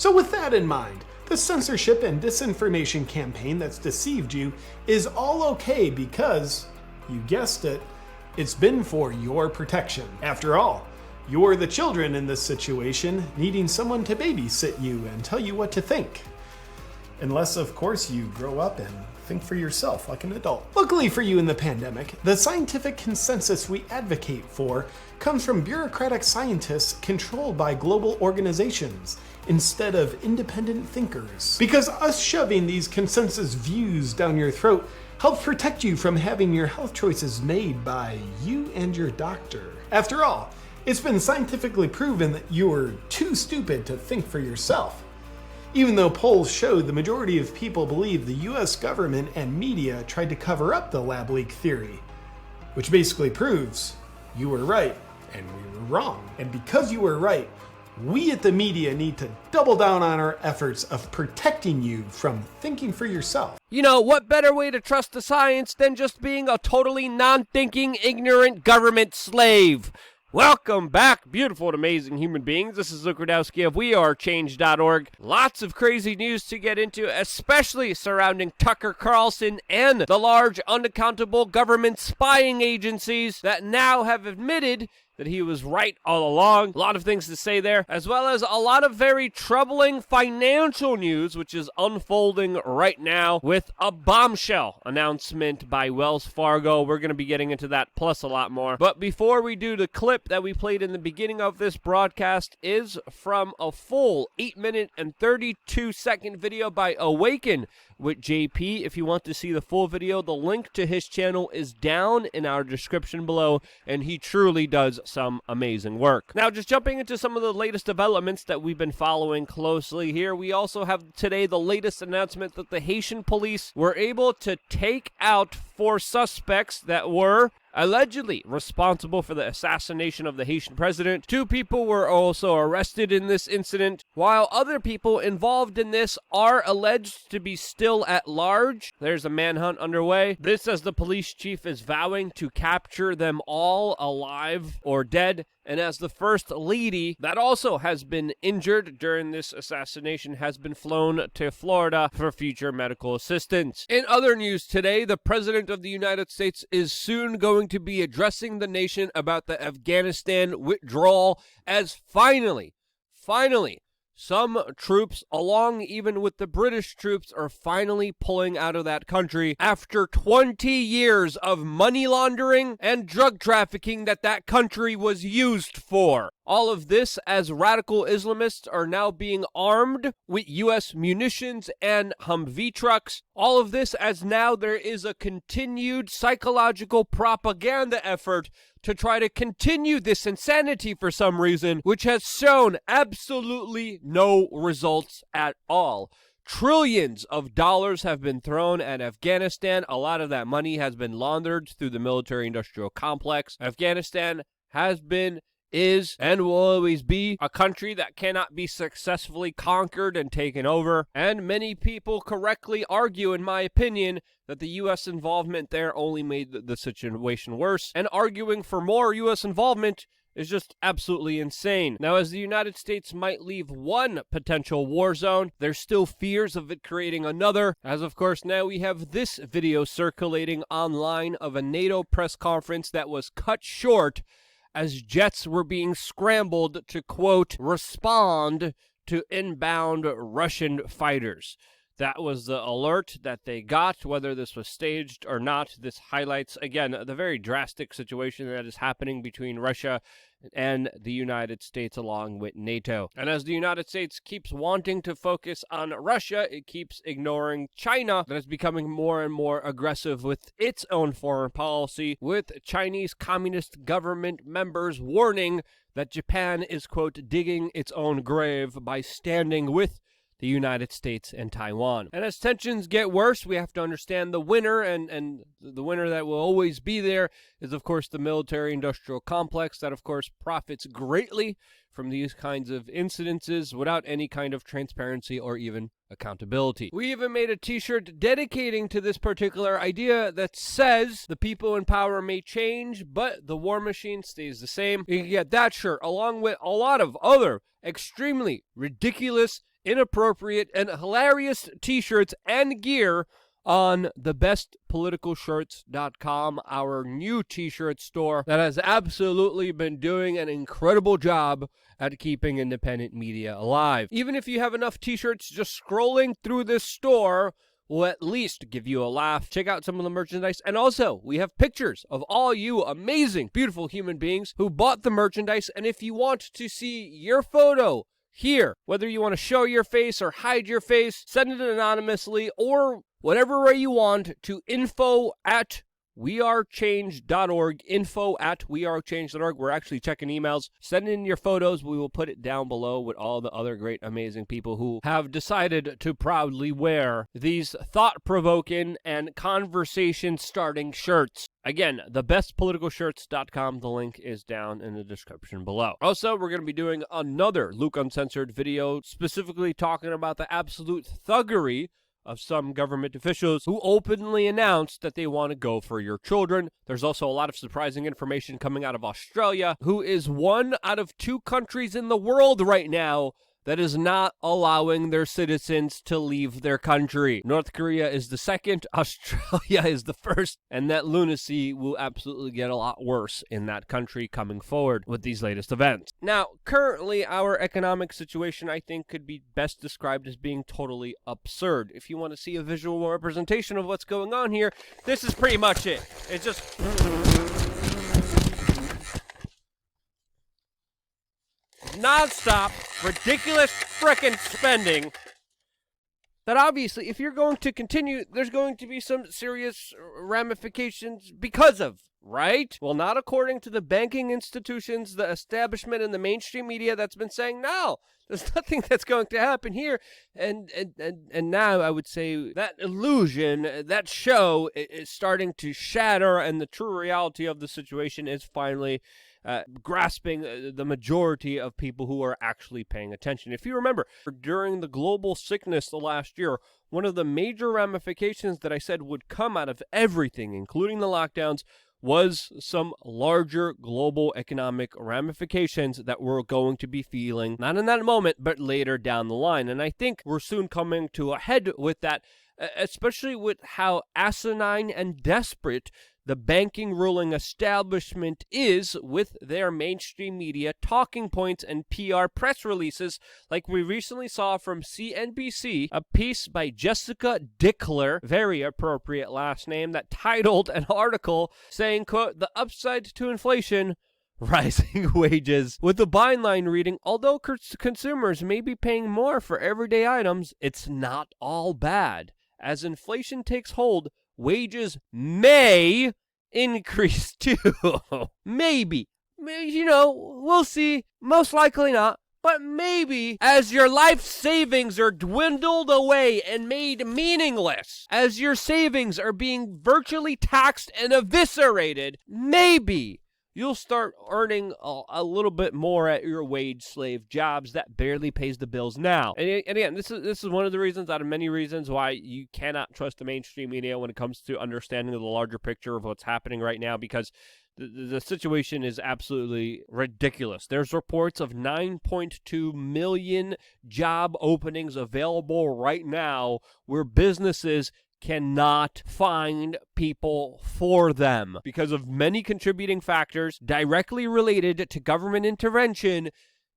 So with that in mind, the censorship and disinformation campaign that's deceived you is all okay because, you guessed it, it's been for your protection. After all, you're the children in this situation, needing someone to babysit you and tell you what to think. Unless, of course, you grow up and think for yourself like an adult. Luckily for you in the pandemic, the scientific consensus we advocate for comes from bureaucratic scientists controlled by global organizations instead of independent thinkers. Because us shoving these consensus views down your throat helps protect you from having your health choices made by you and your doctor. After all, it's been scientifically proven that you're too stupid to think for yourself. Even though polls showed the majority of people believe the US government and media tried to cover up the lab leak theory, which basically proves you were right and we were wrong. And because you were right, we at the media need to double down on our efforts of protecting you from thinking for yourself. You know, what better way to trust the science than just being a totally non-thinking, ignorant government slave? Welcome back, beautiful and amazing human beings. This is Luke Radowski of WeAreChange.org. Lots of crazy news to get into, especially surrounding Tucker Carlson and the large, unaccountable government spying agencies that now have admitted that he was right all along. A lot of things to say there, as well as a lot of very troubling financial news, which is unfolding right now with a bombshell announcement by Wells Fargo. We're going to be getting into that, plus a lot more. But before we do, the clip that we played in the beginning of this broadcast is from a full 8-minute and 32-second video by Awaken with JP. If you want to see the full video, the link to his channel is down in our description below, and he truly does some amazing work. Now, just jumping into some of the latest developments that we've been following closely here, we also have today the latest announcement that the Haitian police were able to take out 4 suspects that were allegedly responsible for the assassination of the Haitian president. 2 people were also arrested in this incident, while other people involved in this are alleged to be still at large. There's a manhunt underway. This as the police chief is vowing to capture them all alive or dead. And as the first lady that also has been injured during this assassination has been flown to Florida for future medical assistance. In other news today, the President of the United States is soon going to be addressing the nation about the Afghanistan withdrawal, as finally, some troops, along even with the British troops, are finally pulling out of that country after 20 years of money laundering and drug trafficking that country was used for. All of this as radical Islamists are now being armed with U.S. munitions and Humvee trucks. All of this as now there is a continued psychological propaganda effort to try to continue this insanity for some reason, which has shown absolutely no results at all. Trillions of dollars have been thrown at Afghanistan. A lot of that money has been laundered through the military-industrial complex. Afghanistan has been, is, and will always be a country that cannot be successfully conquered and taken over. And many people correctly argue, in my opinion, that the U.S. involvement there only made the situation worse. And arguing for more U.S. involvement is just absolutely insane. Now, as the United States might leave one potential war zone, there's still fears of it creating another, as of course now we have this video circulating online of a NATO press conference that was cut short as jets were being scrambled to, quote, respond to inbound Russian fighters. That was the alert that they got, whether this was staged or not. This highlights, again, the very drastic situation that is happening between Russia and the United States along with NATO. And as the United States keeps wanting to focus on Russia, it keeps ignoring China, that is becoming more and more aggressive with its own foreign policy, with Chinese Communist government members warning that Japan is, quote, digging its own grave by standing with the United States and Taiwan. And as tensions get worse, we have to understand the winner, and the winner that will always be there is, of course, the military-industrial complex that, of course, profits greatly from these kinds of incidences without any kind of transparency or even accountability. We even made a t-shirt dedicating to this particular idea that says the people in power may change, but the war machine stays the same. You can get that shirt along with a lot of other extremely ridiculous inappropriate, and hilarious t-shirts and gear on thebestpoliticalshirts.com, our new t-shirt store that has absolutely been doing an incredible job at keeping independent media alive. Even if you have enough t-shirts, just scrolling through this store will at least give you a laugh. Check out some of the merchandise. And also, we have pictures of all you amazing, beautiful human beings who bought the merchandise. And if you want to see your photo here, whether you want to show your face or hide your face, send it anonymously or whatever way you want to info@wearechange.org, info@wearechange.org. We're actually checking emails. Send in your photos. We will put it down below with all the other great, amazing people who have decided to proudly wear these thought-provoking and conversation-starting shirts. Again, thebestpoliticalshirts.com. The link is down in the description below. Also, we're going to be doing another Luke Uncensored video, specifically talking about the absolute thuggery of some government officials who openly announced that they want to go for your children. There's also a lot of surprising information coming out of Australia, who is one out of 2 countries in the world right now that is not allowing their citizens to leave their country. North Korea is the second, Australia is the first, and that lunacy will absolutely get a lot worse in that country coming forward with these latest events. Now, currently, our economic situation, I think, could be best described as being totally absurd. If you want to see a visual representation of what's going on here, this is pretty much it. It's just non-stop, ridiculous frickin' spending that obviously, if you're going to continue, there's going to be some serious ramifications because of, right? Well, not according to the banking institutions, the establishment, and the mainstream media that's been saying, no, there's nothing that's going to happen here. And now I would say that illusion, that show is starting to shatter, and the true reality of the situation is finally grasping the majority of people who are actually paying attention. If you remember, during the global sickness the last year, one of the major ramifications that I said would come out of everything, including the lockdowns, was some larger global economic ramifications that we're going to be feeling, not in that moment, but later down the line. And I think we're soon coming to a head with that, especially with how asinine and desperate the banking ruling establishment is with their mainstream media talking points and PR press releases, like we recently saw from CNBC, a piece by Jessica Dickler, very appropriate last name, that titled an article saying, quote, "The upside to inflation, rising wages," with the byline reading, "Although consumers may be paying more for everyday items, it's not all bad. As inflation takes hold, wages may increase too." Maybe. You know, we'll see. Most likely not. But maybe, as your life savings are dwindled away and made meaningless, as your savings are being virtually taxed and eviscerated, maybe you'll start earning a little bit more at your wage slave jobs that barely pays the bills now. And again, this is one of the reasons out of many reasons why you cannot trust the mainstream media when it comes to understanding the larger picture of what's happening right now, because the situation is absolutely ridiculous. There's reports of 9.2 million job openings available right now where businesses cannot find people for them because of many contributing factors directly related to government intervention.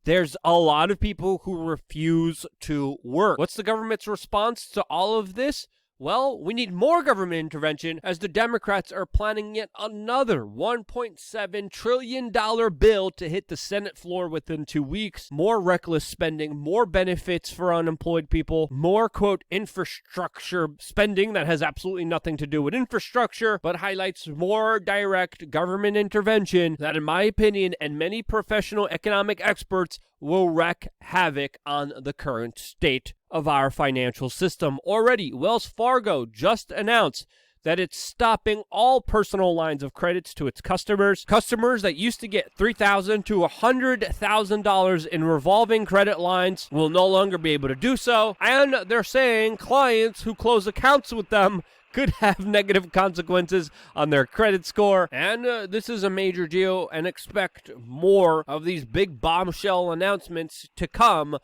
There's a lot of people who refuse to work. What's the government's response to all of this? Well, we need more government intervention, as the Democrats are planning yet another $1.7 trillion bill to hit the Senate floor within 2 weeks. More reckless spending, more benefits for unemployed people, more, quote, infrastructure spending that has absolutely nothing to do with infrastructure, but highlights more direct government intervention that, in my opinion, and many professional economic experts, will wreak havoc on the current state of our financial system. Already, Wells Fargo just announced that it's stopping all personal lines of credits to its customers. Customers that used to get $3,000 to $100,000 in revolving credit lines will no longer be able to do so. And they're saying clients who close accounts with them could have negative consequences on their credit score. And this is a major deal, and expect more of these big bombshell announcements to come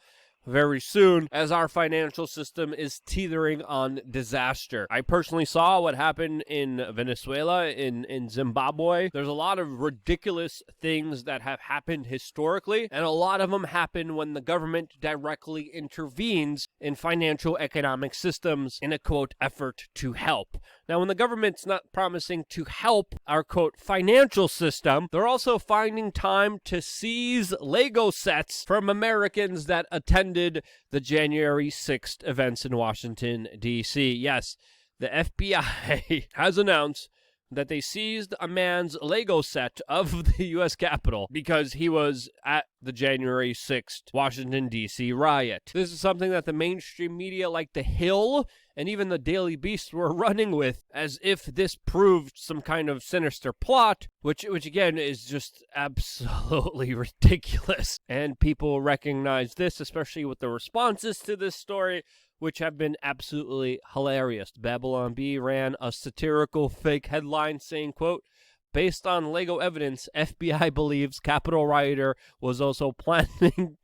very soon, as our financial system is teetering on disaster. I personally saw what happened in Venezuela, in Zimbabwe. There's a lot of ridiculous things that have happened historically, and a lot of them happen when the government directly intervenes in financial economic systems in a, quote, effort to help. Now, when the government's not promising to help our, quote, financial system, they're also finding time to seize Lego sets from Americans that attended the January 6th events in Washington, D.C. Yes, the FBI has announced that they seized a man's Lego set of the U.S. Capitol because he was at the January 6th Washington, D.C. riot. This is something that the mainstream media like The Hill and even the Daily Beast were running with as if this proved some kind of sinister plot, which again is just absolutely ridiculous. And people recognize this, especially with the responses to this story, which have been absolutely hilarious. Babylon Bee ran a satirical fake headline saying, quote, based on Lego evidence, FBI believes Capitol rioter was also planning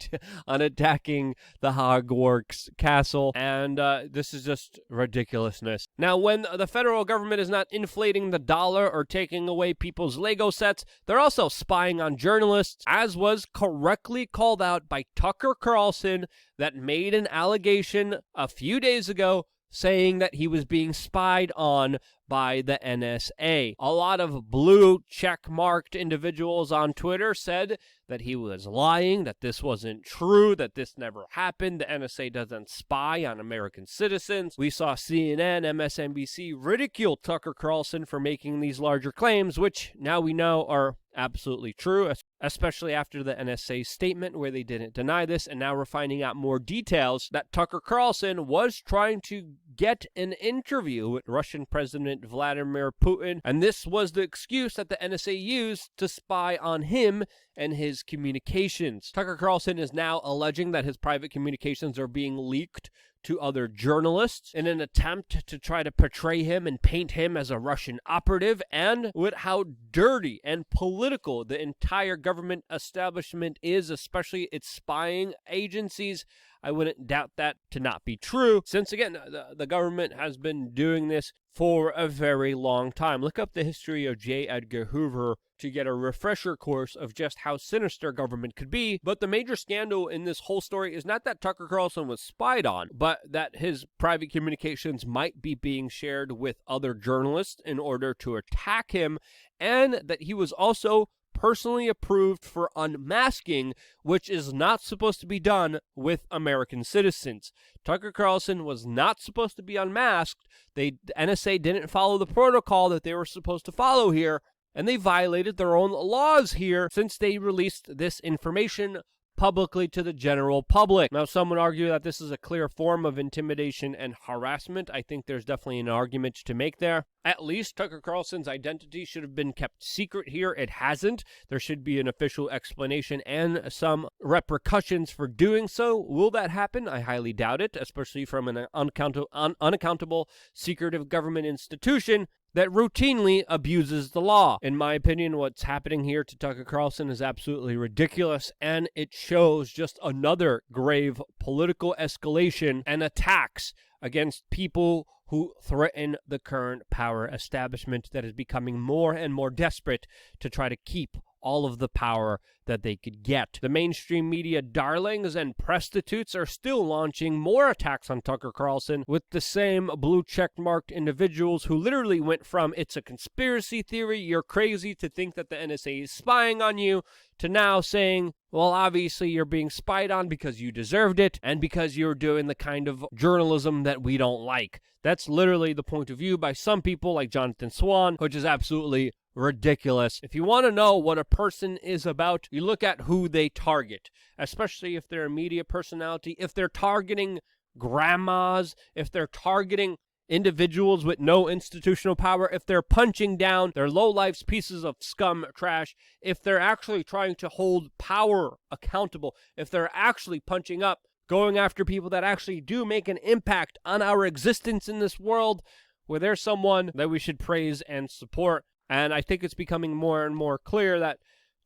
on attacking the Hogwarts castle. And this is just ridiculousness. Now, when the federal government is not inflating the dollar or taking away people's Lego sets, they're also spying on journalists, as was correctly called out by Tucker Carlson, that made an allegation a few days ago saying that he was being spied on by the NSA. A lot of blue check-marked individuals on Twitter said that he was lying, that this wasn't true, that this never happened. The NSA doesn't spy on American citizens. We saw CNN, MSNBC ridicule Tucker Carlson for making these larger claims, which now we know are absolutely true, especially after the NSA statement where they didn't deny this, and now we're finding out more details that Tucker Carlson was trying to get an interview with Russian President Vladimir Putin, and this was the excuse that the NSA used to spy on him and his communications. Tucker Carlson is now alleging that his private communications are being leaked to other journalists in an attempt to try to portray him and paint him as a Russian operative, and with how dirty and political the entire government establishment is, especially its spying agencies. I wouldn't doubt that to not be true, since, again, the government has been doing this for a very long time. Look up the history of J. Edgar Hoover to get a refresher course of just how sinister government could be. But the major scandal in this whole story is not that Tucker Carlson was spied on, but that his private communications might be being shared with other journalists in order to attack him, and that he was also personally approved for unmasking, which is not supposed to be done with American citizens. Tucker Carlson was not supposed to be unmasked. The NSA didn't follow the protocol that they were supposed to follow here, and they violated their own laws here since they released this information publicly to the general public. Now, some would argue that this is a clear form of intimidation and harassment. I think there's definitely an argument to make there. At least Tucker Carlson's identity should have been kept secret here. It hasn't. There should be an official explanation and some repercussions for doing so. Will that happen? I highly doubt it, especially from an unaccountable, secretive government institution that routinely abuses the law. In my opinion, what's happening here to Tucker Carlson is absolutely ridiculous, and it shows just another grave political escalation and attacks against people who threaten the current power establishment that is becoming more and more desperate to try to keep all of the power that they could get. The mainstream media darlings and prostitutes are still launching more attacks on Tucker Carlson with the same blue check-marked individuals who literally went from "it's a conspiracy theory, you're crazy to think that the NSA is spying on you," to now saying, well, obviously you're being spied on because you deserved it and because you're doing the kind of journalism that we don't like. That's literally the point of view by some people like Jonathan Swan, which is absolutely ridiculous. If you want to know what a person is about, you look at who they target, especially if they're a media personality, if they're targeting grandmas, if they're targeting individuals with no institutional power, if they're punching down their low-life pieces of scum trash, if they're actually trying to hold power accountable, if they're actually punching up, going after people that actually do make an impact on our existence in this world, well, there's someone that we should praise and support. And I think it's becoming more and more clear that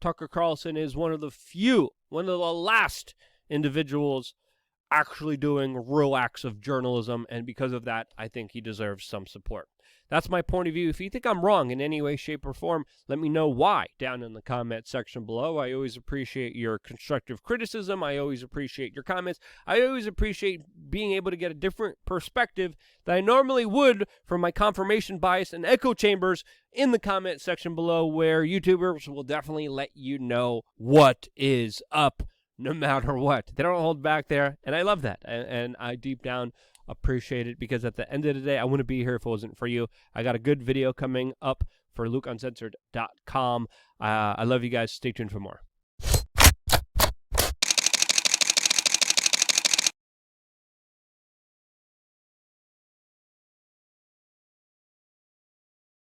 Tucker Carlson is one of the last individuals actually doing real acts of journalism, and because of that, I think he deserves some support. That's my point of view. If you think I'm wrong in any way, shape, or form, let me know why down in the comment section below. I always appreciate your constructive criticism. I always appreciate your comments. I always appreciate being able to get a different perspective that I normally would from my confirmation bias and echo chambers in the comment section below, where YouTubers will definitely let you know what is up no matter what. They don't hold back there, and I love that. And I deep down appreciate it, because at the end of the day, I wouldn't be here if it wasn't for you. I got a good video coming up for LukeUncensored.com. I love you guys. Stay tuned for more.